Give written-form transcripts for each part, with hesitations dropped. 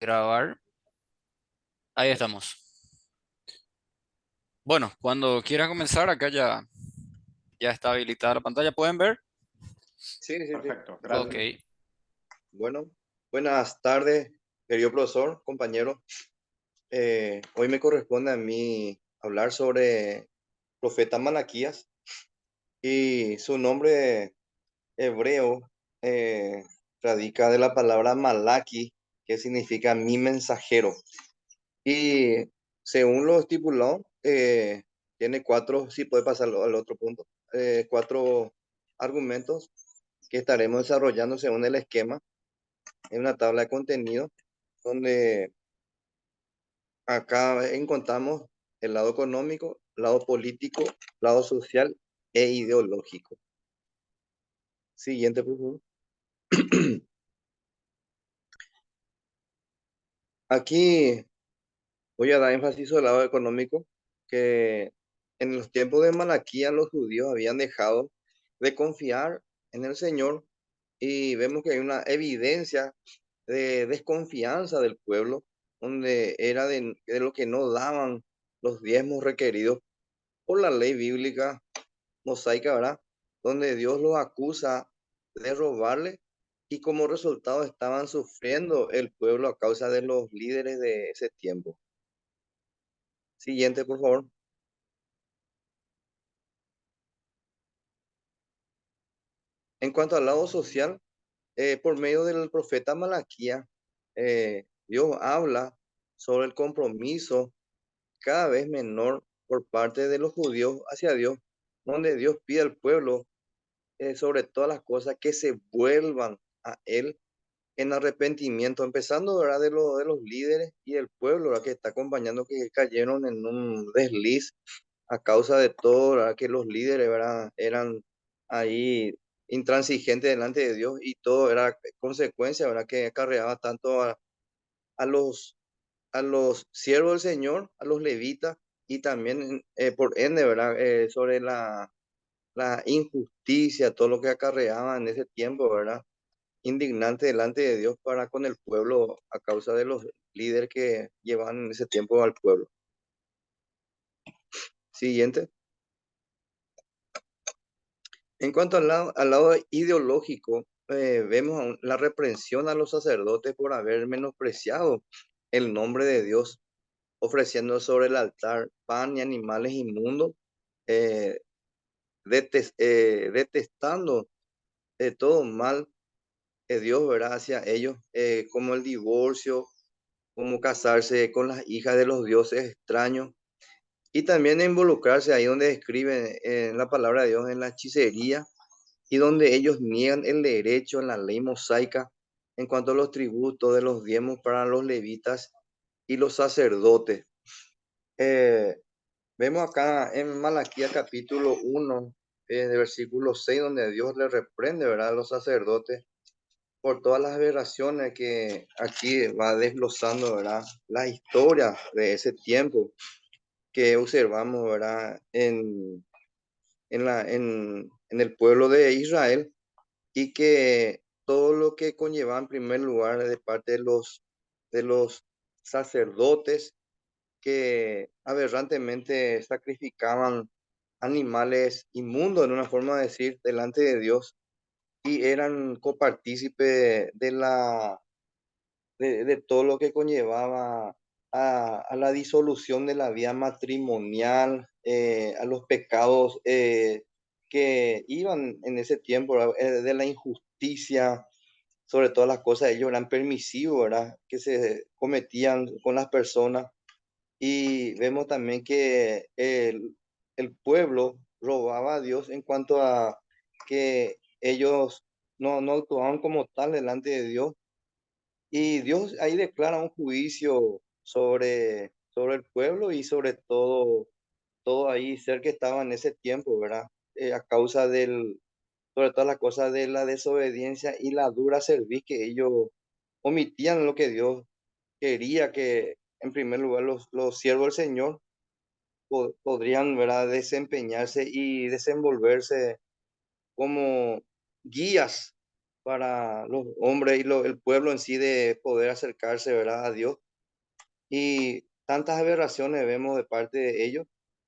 Grabar. Ahí estamos. Bueno, cuando quiera comenzar, acá ya está habilitada la pantalla. ¿Pueden ver? Sí, sí, sí. Perfecto, Ok. gracias. Bueno, buenas tardes, querido profesor, compañero. Hoy me corresponde a mí hablar sobre profeta Malaquías y su nombre hebreo radica de la palabra malaki, que significa mi mensajero. Y según lo estipulado, tiene cuatro, sí puede pasar al otro punto, cuatro argumentos que estaremos desarrollando según el esquema en una tabla de contenido donde acá encontramos el lado económico, lado político, lado social e ideológico. Siguiente, por favor. Aquí voy a dar énfasis al lado económico, que en los tiempos de Malaquía los judíos habían dejado de confiar en el Señor y vemos que hay una evidencia de desconfianza del pueblo, donde era de lo que no daban los diezmos requeridos por la ley bíblica mosaica, ¿verdad? Donde Dios los acusa de robarle y como resultado estaban sufriendo el pueblo a causa de los líderes de ese tiempo. Siguiente, por favor. En cuanto al lado social, por medio del profeta Malaquía, Dios habla sobre el compromiso cada vez menor por parte de los judíos hacia Dios, donde Dios pide al pueblo, sobre todas las cosas, que se vuelvan a Él en arrepentimiento, empezando, ¿verdad? De los líderes y el pueblo, ¿verdad? Que está acompañando, que cayeron en un desliz a causa de todo, ¿verdad? Que los líderes, ¿verdad? Eran ahí intransigentes delante de Dios y todo era consecuencia, ¿verdad? Que acarreaba tanto a los, a los siervos del Señor, a los levitas y también por ende, ¿verdad? Sobre la injusticia, todo lo que acarreaba en ese tiempo, ¿verdad? Indignante delante de Dios para con el pueblo a causa de los líderes que llevaban en ese tiempo al pueblo. Siguiente. En cuanto al lado ideológico, vemos la reprensión a los sacerdotes por haber menospreciado el nombre de Dios, ofreciendo sobre el altar pan y animales inmundos, eh, detestando todo mal de Dios, ¿verdad? Hacia ellos, como el divorcio, como casarse con las hijas de los dioses extraños y también involucrarse ahí donde escriben en la palabra de Dios en la hechicería y donde ellos niegan el derecho en la ley mosaica en cuanto a los tributos de los diezmos para los levitas y los sacerdotes. Eh, Vemos acá en Malaquías capítulo 1, de versículo 6, donde Dios le reprende, ¿verdad?, a los sacerdotes por todas las aberraciones que aquí va desglosando, ¿verdad?, la historia de ese tiempo que observamos, ¿verdad?, en el pueblo de Israel y que todo lo que conlleva en primer lugar de parte de los sacerdotes que aberrantemente sacrificaban animales inmundos, en una forma de decir, delante de Dios y eran copartícipes de todo lo que conllevaba a la disolución de la vida matrimonial, a los pecados que iban en ese tiempo, ¿verdad? De la injusticia, sobre todas las cosas, ellos eran permisivos, ¿verdad? Que se cometían con las personas. Y vemos también que el pueblo robaba a Dios en cuanto a que ellos no actuaban como tal delante de Dios y Dios ahí declara un juicio sobre el pueblo y sobre todo ahí ser que estaba en ese tiempo, ¿verdad? A causa sobre todas las cosas de la desobediencia y la dura cerviz que ellos omitían lo que Dios quería que, en primer lugar, los siervos del Señor podrían, ¿verdad?, desempeñarse y desenvolverse como guías para los hombres y el pueblo en sí de poder acercarse, ¿verdad?, a Dios. Y tantas aberraciones vemos de parte de ellos.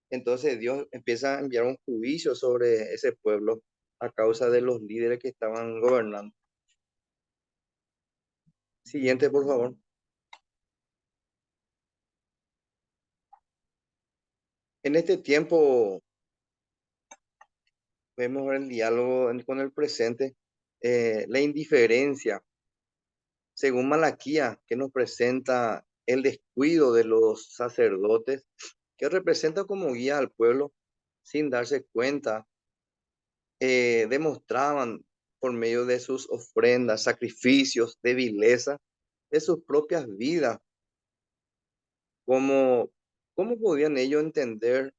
Entonces Dios empieza a enviar un juicio sobre ese pueblo a causa de los líderes que estaban gobernando. Siguiente, por favor. En este tiempo vemos el diálogo con el presente, la indiferencia, según Malaquía, que nos presenta el descuido de los sacerdotes, que representa como guía al pueblo sin darse cuenta, demostraban por medio de sus ofrendas, sacrificios de vileza, de sus propias vidas, cómo, cómo podían ellos entender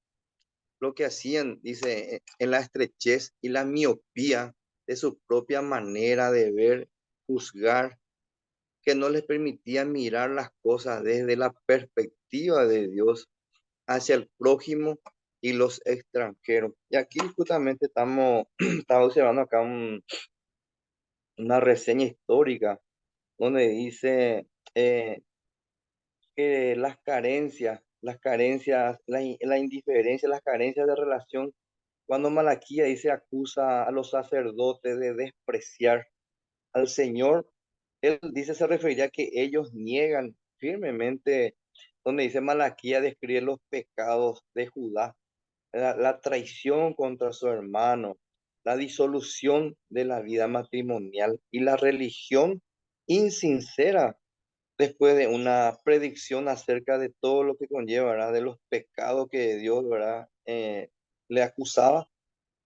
lo que hacían, dice, en la estrechez y la miopía de su propia manera de ver, juzgar, que no les permitía mirar las cosas desde la perspectiva de Dios hacia el prójimo y los extranjeros. Y aquí justamente estamos observando acá una reseña histórica donde dice que las carencias, la indiferencia, las carencias de relación, cuando Malaquía dice acusa a los sacerdotes de despreciar al Señor, él dice se referiría a que ellos niegan firmemente, donde dice Malaquía describe los pecados de Judá, la traición contra su hermano, la disolución de la vida matrimonial y la religión insincera después de una predicción acerca de todo lo que conlleva, ¿verdad? De los pecados que Dios, ¿verdad? Le acusaba.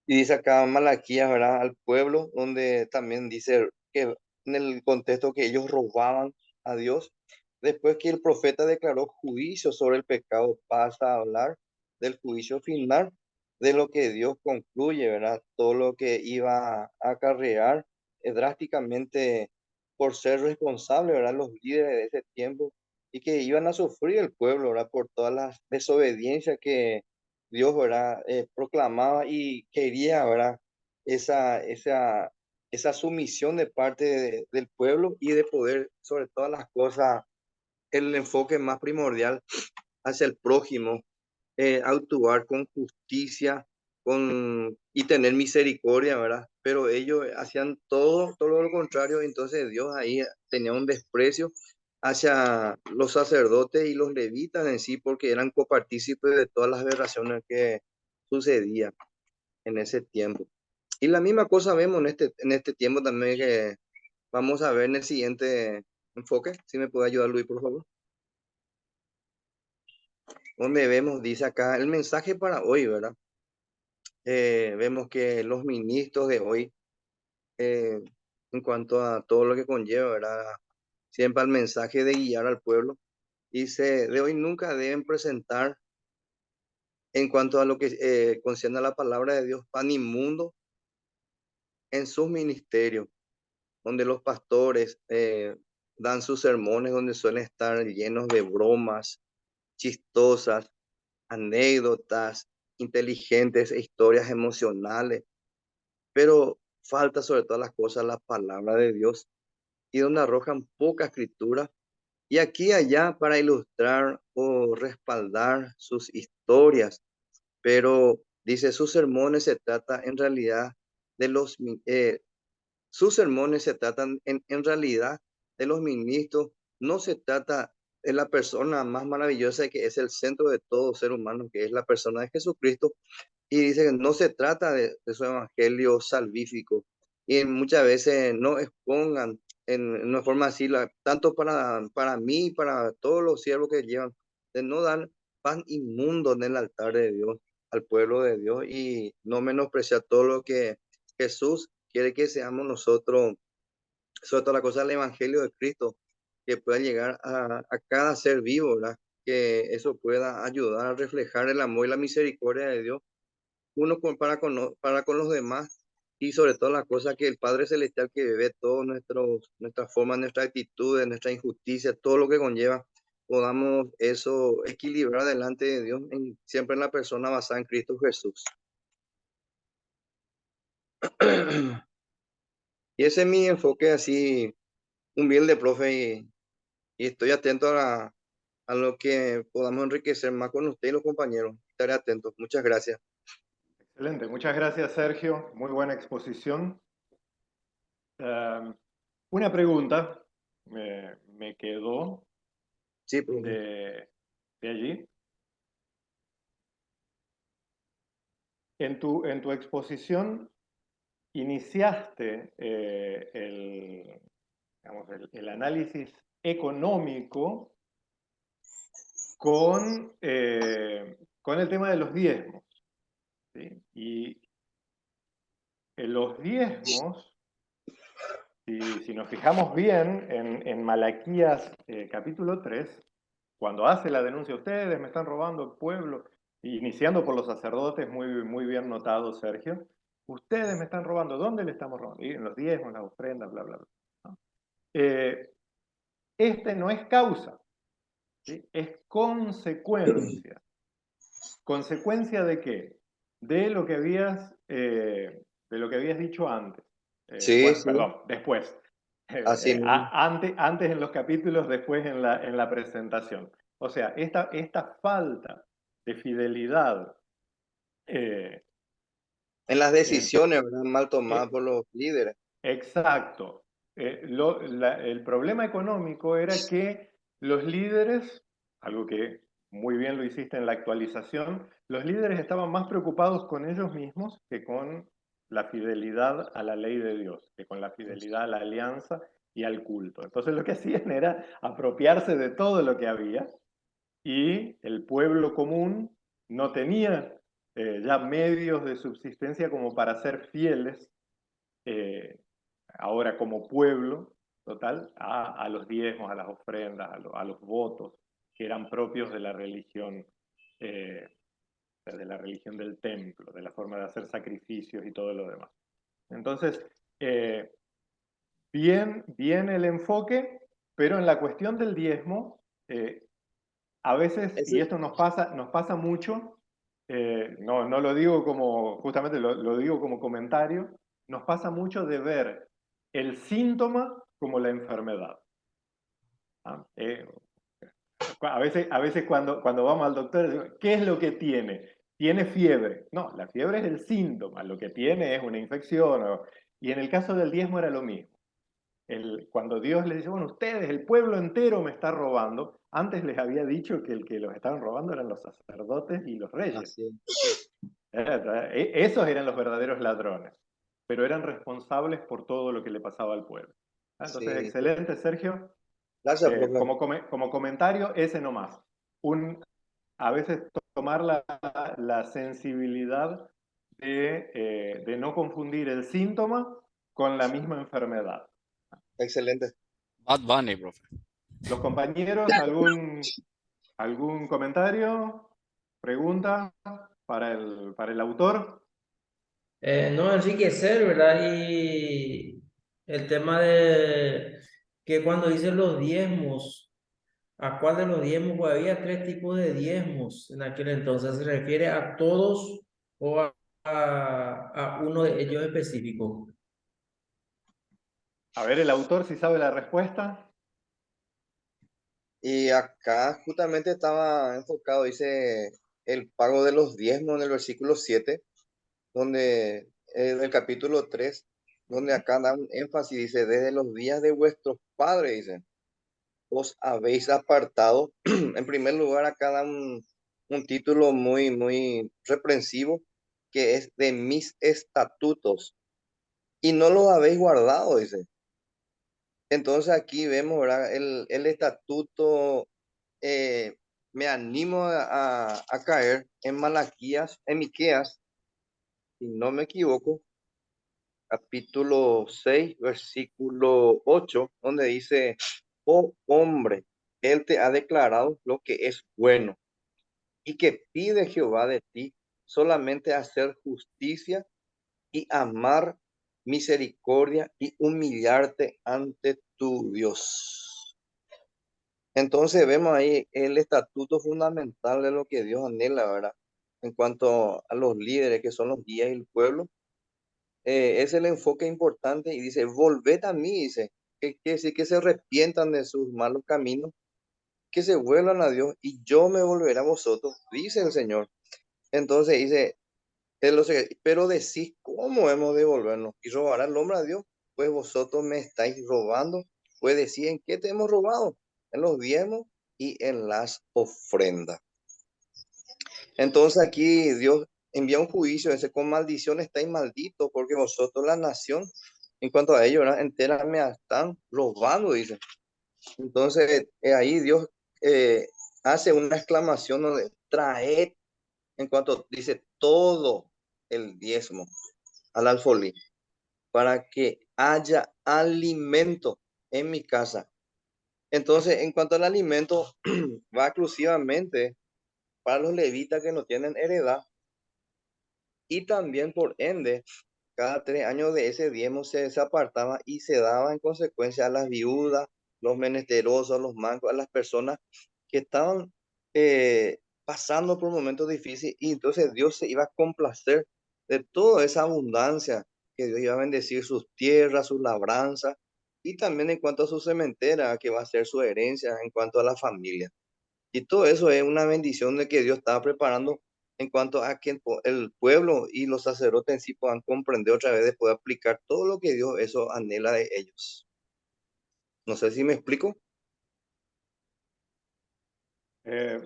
Y dice acá Malaquías, ¿verdad? Al pueblo, donde también dice que en el contexto que ellos robaban a Dios, después que el profeta declaró juicio sobre el pecado, pasa a hablar del juicio final, de lo que Dios concluye, ¿verdad? Todo lo que iba a acarrear drásticamente por ser responsable, ¿verdad? Los líderes de ese tiempo y que iban a sufrir el pueblo, ¿verdad? Por todas las desobediencias que Dios, ¿verdad? Proclamaba y quería, ¿verdad? Esa, esa, esa sumisión de parte del pueblo y de poder, sobre todas las cosas, el enfoque más primordial hacia el prójimo, actuar con justicia y tener misericordia, ¿verdad? Pero ellos hacían todo lo contrario, entonces Dios ahí tenía un desprecio hacia los sacerdotes y los levitas en sí, porque eran copartícipes de todas las aberraciones que sucedían en ese tiempo. Y la misma cosa vemos en este tiempo también que vamos a ver en el siguiente enfoque. Si me puede ayudar, Luis, por favor. Donde vemos, dice acá, el mensaje para hoy, ¿verdad? Vemos que los ministros de hoy, eh, en cuanto a todo lo que conlleva, ¿verdad? Siempre al mensaje de guiar al pueblo, dice, de hoy nunca deben presentar, en cuanto a lo que concierne a la palabra de Dios, pan inmundo en sus ministerios, donde los pastores dan sus sermones, donde suelen estar llenos de bromas chistosas, anécdotas inteligentes e historias emocionales, pero falta sobre todas las cosas la palabra de Dios y donde arrojan poca escritura y aquí y allá para ilustrar o respaldar sus historias, pero dice sus sermones se trata en realidad de sus sermones se tratan en realidad de los ministros, no se trata de la persona más maravillosa que es el centro de todo ser humano, que es la persona de Jesucristo, y dice que no se trata de su evangelio salvífico. Y muchas veces no expongan en una forma así, tanto para mí y para todos los siervos que llevan, de no dar pan inmundo en el altar de Dios, al pueblo de Dios, y no menospreciar todo lo que Jesús quiere que seamos nosotros, sobre toda la cosa del evangelio de Cristo, que pueda llegar a cada ser vivo, ¿verdad? Que eso pueda ayudar a reflejar el amor y la misericordia de Dios para con los demás y sobre todo la cosa que el Padre Celestial que ve todas nuestras formas, nuestras actitudes, nuestra injusticia, todo lo que conlleva, podamos eso equilibrar delante de Dios, siempre en la persona basada en Cristo Jesús. Y ese es mi enfoque así, humilde, profe, y estoy atento a lo que podamos enriquecer más con usted y los compañeros. Estaré atento. Muchas gracias. Excelente, muchas gracias Sergio, muy buena exposición. Una pregunta me quedó Sí, profe. de allí. En tu exposición iniciaste digamos, el análisis económico con el tema de los diezmos, ¿sí? Y en los diezmos, si nos fijamos bien en Malaquías capítulo 3, cuando hace la denuncia, ustedes me están robando el pueblo, iniciando por los sacerdotes, muy bien notado Sergio, ustedes me están robando, ¿dónde le estamos robando? Y en los diezmos, las ofrendas, bla, bla, bla, ¿no? Este no es causa, ¿sí? Es consecuencia. ¿Consecuencia de qué? De lo que habías dicho antes. Sí, Bueno, sí, perdón, después. así mismo. Antes en los capítulos, después en la presentación. O sea, esta falta de fidelidad eh, En las en- decisiones, ¿verdad? Mal tomadas eh, por los líderes. exacto. El problema económico era que los líderes, algo que muy bien lo hiciste en la actualización, los líderes estaban más preocupados con ellos mismos que con la fidelidad a la ley de Dios, que con la fidelidad a la alianza y al culto. Entonces lo que hacían era apropiarse de todo lo que había y el pueblo común no tenía ya medios de subsistencia como para ser fieles eh, ahora como pueblo total a los diezmos, a las ofrendas, a los votos que eran propios de la religión del templo, de la forma de hacer sacrificios y todo lo demás. Entonces, bien el enfoque, pero en la cuestión del diezmo, a veces, y Ese, esto nos pasa mucho, no lo digo como, justamente lo digo como comentario, nos pasa mucho de ver el síntoma como la enfermedad. ¿Ah? A veces cuando vamos al doctor, decimos, ¿qué es lo que tiene? Tiene fiebre. No, la fiebre es el síntoma, lo que tiene es una infección. Y en el caso del diezmo era lo mismo. Cuando Dios les dice, bueno, ustedes, el pueblo entero me está robando, antes les había dicho que el que los estaban robando eran los sacerdotes y los reyes. así. Esos eran los verdaderos ladrones, pero eran responsables por todo lo que le pasaba al pueblo. Entonces, Sí, sí. excelente, Sergio. Gracias, profe. Como comentario, ese nomás. A veces tomar la sensibilidad de no confundir el síntoma con la misma enfermedad. Excelente. Bad Bunny, profe. Los compañeros, ¿algún comentario? ¿Pregunta para el autor? No, enriquecer, ¿verdad? Y el tema de que cuando dicen los diezmos, ¿a cuál de los diezmos? Pues había tres tipos de diezmos en aquel entonces. ¿Se refiere a todos o a uno de ellos específico? A ver, el autor si sabe la respuesta. Y acá justamente estaba enfocado, dice, el pago de los diezmos en el versículo 7 donde, del capítulo 3 donde acá da un énfasis, dice, desde los días de vuestros padres, dice, os habéis apartado. En primer lugar, acá da un título muy, muy reprensivo, que es de mis estatutos, y no los habéis guardado, dice. Entonces aquí vemos, ¿verdad? El estatuto, eh, me animo a caer en Malaquías, en Miqueas, si no me equivoco, capítulo 6 versículo 8 donde dice, oh hombre, él te ha declarado lo que es bueno y que pide Jehová de ti solamente hacer justicia y amar misericordia y humillarte ante tu Dios. Entonces vemos ahí el estatuto fundamental de lo que Dios anhela, ¿verdad? En cuanto a los líderes que son los guías del pueblo, Es el enfoque importante y dice, volved a mí, dice, que quiere decir que se arrepientan de sus malos caminos, que se vuelvan a Dios y yo me volveré a vosotros, dice el Señor. Entonces dice, pero decís, ¿cómo hemos de volvernos? ¿Y robará el hombre a Dios? Pues vosotros me estáis robando. Pues decís, ¿en qué te hemos robado? En los diezmos y en las ofrendas. Entonces aquí Dios envía un juicio, dice, con maldición estáis malditos, porque vosotros la nación, en cuanto a ellos, ¿verdad? Entera me están robando, dice. Entonces ahí Dios eh, hace una exclamación donde traed, en cuanto dice todo el diezmo al alfolí, para que haya alimento en mi casa. Entonces, en cuanto al alimento, va exclusivamente para los levitas que no tienen heredad y también por ende, cada 3 años de ese diezmo se apartaba y se daba en consecuencia a las viudas, los menesterosos, los mancos, a las personas que estaban pasando por momentos difíciles y entonces Dios se iba a complacer de toda esa abundancia que Dios iba a bendecir sus tierras, sus labranzas y también en cuanto a su cementera, que va a ser su herencia en cuanto a la familia. Y todo eso es una bendición de que Dios estaba preparando en cuanto a que el pueblo y los sacerdotes en sí puedan comprender otra vez de poder aplicar todo lo que Dios eso anhela de ellos. No sé si me explico. Eh,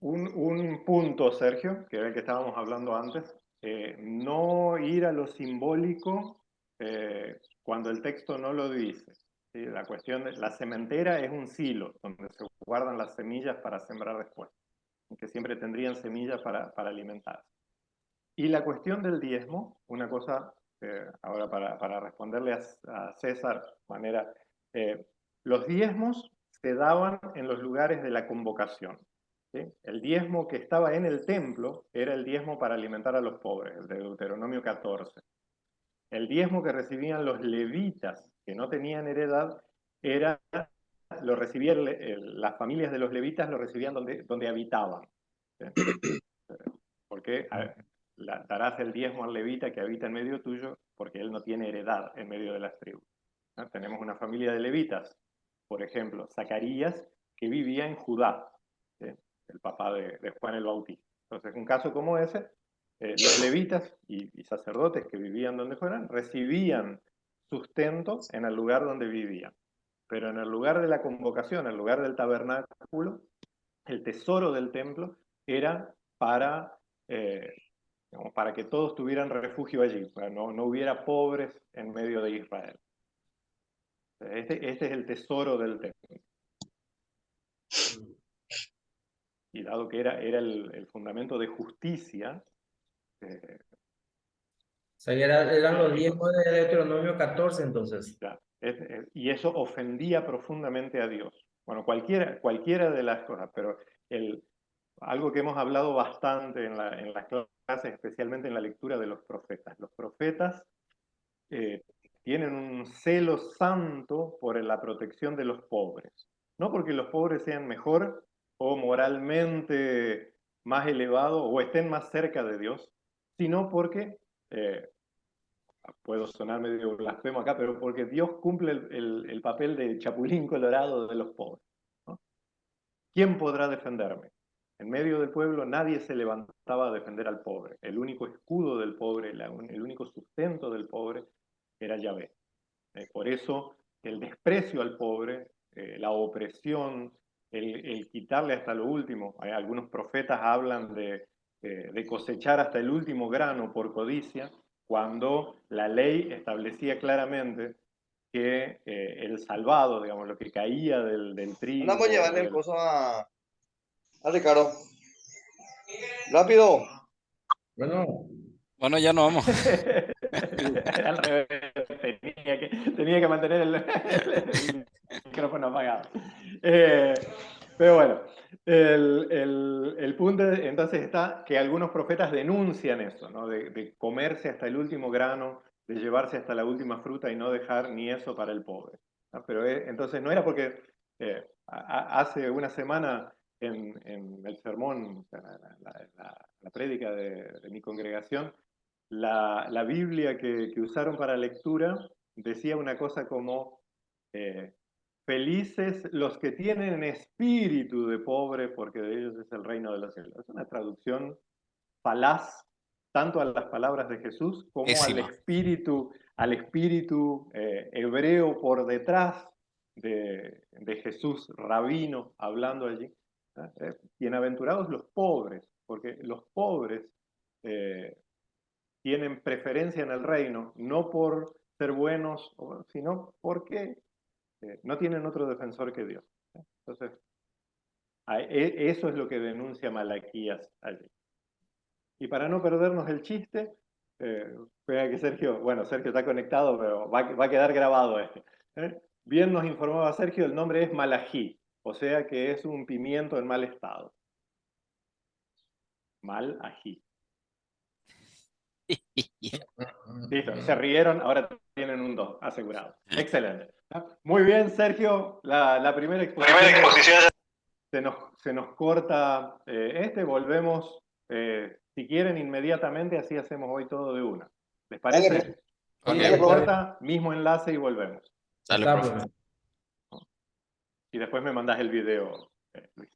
un punto, Sergio, que era el que estábamos hablando antes, no ir a lo simbólico cuando el texto no lo dice. ¿Sí? La cuestión de la cementera es un silo donde se guardan las semillas para sembrar después, que siempre tendrían semillas para alimentarse. Y la cuestión del diezmo, una cosa, ahora para responderle a César, manera, los diezmos se daban en los lugares de la convocación. ¿Sí? El diezmo que estaba en el templo era el diezmo para alimentar a los pobres, el de Deuteronomio 14. El diezmo que recibían los levitas, que no tenían heredad, era, lo recibían, las familias de los levitas lo recibían donde habitaban. ¿Sí? Porque darás el diezmo al levita que habita en medio tuyo, porque él no tiene heredad en medio de las tribus. ¿No? Tenemos una familia de levitas, por ejemplo, Zacarías, que vivía en Judá, ¿sí? El papá de Juan el Bautista. Entonces, un caso como ese, los levitas y sacerdotes que vivían donde fueran, recibían sustento en el lugar donde vivían. Pero en el lugar de la convocación, en el lugar del tabernáculo, el tesoro del templo era eh, para que todos tuvieran refugio allí, para no hubiera pobres en medio de Israel. Este es el tesoro del templo. Y dado que era el fundamento de justicia, O sea, eran los diezmos de Deuteronomio 14, entonces. y eso ofendía profundamente a Dios. Bueno, cualquiera de las cosas, pero algo que hemos hablado bastante en las clases, especialmente en la lectura de los profetas. Los profetas tienen un celo santo por la protección de los pobres. No porque los pobres sean mejor o moralmente más elevados o estén más cerca de Dios, sino porque, puedo sonar medio blasfemo acá, pero porque Dios cumple el papel de chapulín colorado de los pobres. ¿No? ¿Quién podrá defenderme? En medio del pueblo nadie se levantaba a defender al pobre. El único escudo del pobre, el único sustento del pobre era Yahvé. Por eso el desprecio al pobre, la opresión, el quitarle hasta lo último. Algunos profetas hablan de cosechar hasta el último grano por codicia, cuando la ley establecía claramente que el salvado, digamos, lo que caía del Andamos a trigo llevarle o el del... coso a Ricardo. Rápido. Bueno, Bueno, ya no vamos. Al revés, tenía que mantener el micrófono apagado. Pero bueno, el punto entonces está que algunos profetas denuncian eso, ¿no? De comerse hasta el último grano, de llevarse hasta la última fruta y no dejar ni eso para el pobre. ¿No? Pero entonces no era porque hace una semana en el sermón, la prédica de mi congregación, la Biblia que usaron para lectura decía una cosa como felices los que tienen espíritu de pobre, porque de ellos es el reino de los cielos. Es una traducción falaz tanto a las palabras de Jesús como Pésima. al espíritu hebreo por detrás de Jesús, rabino, hablando allí. Bienaventurados los pobres, porque los pobres tienen preferencia en el reino, no por ser buenos, sino porque no tienen otro defensor que Dios. Entonces, eso es lo que denuncia Malaquías allí. Y para no perdernos el chiste, espera que Sergio está conectado, pero va a quedar grabado este. Bien nos informaba Sergio, el nombre es Malají, o sea que es un pimiento en mal estado. Mal ají. Listo, se rieron, ahora tienen un 2 asegurado. Excelente. Muy bien, Sergio, la primera exposición se nos corta volvemos, si quieren, inmediatamente, así hacemos hoy todo de una. ¿Les parece? Ok. Se corta, mismo enlace y volvemos. Dale, Está, profe. profe. Y después me mandás el video, Luis.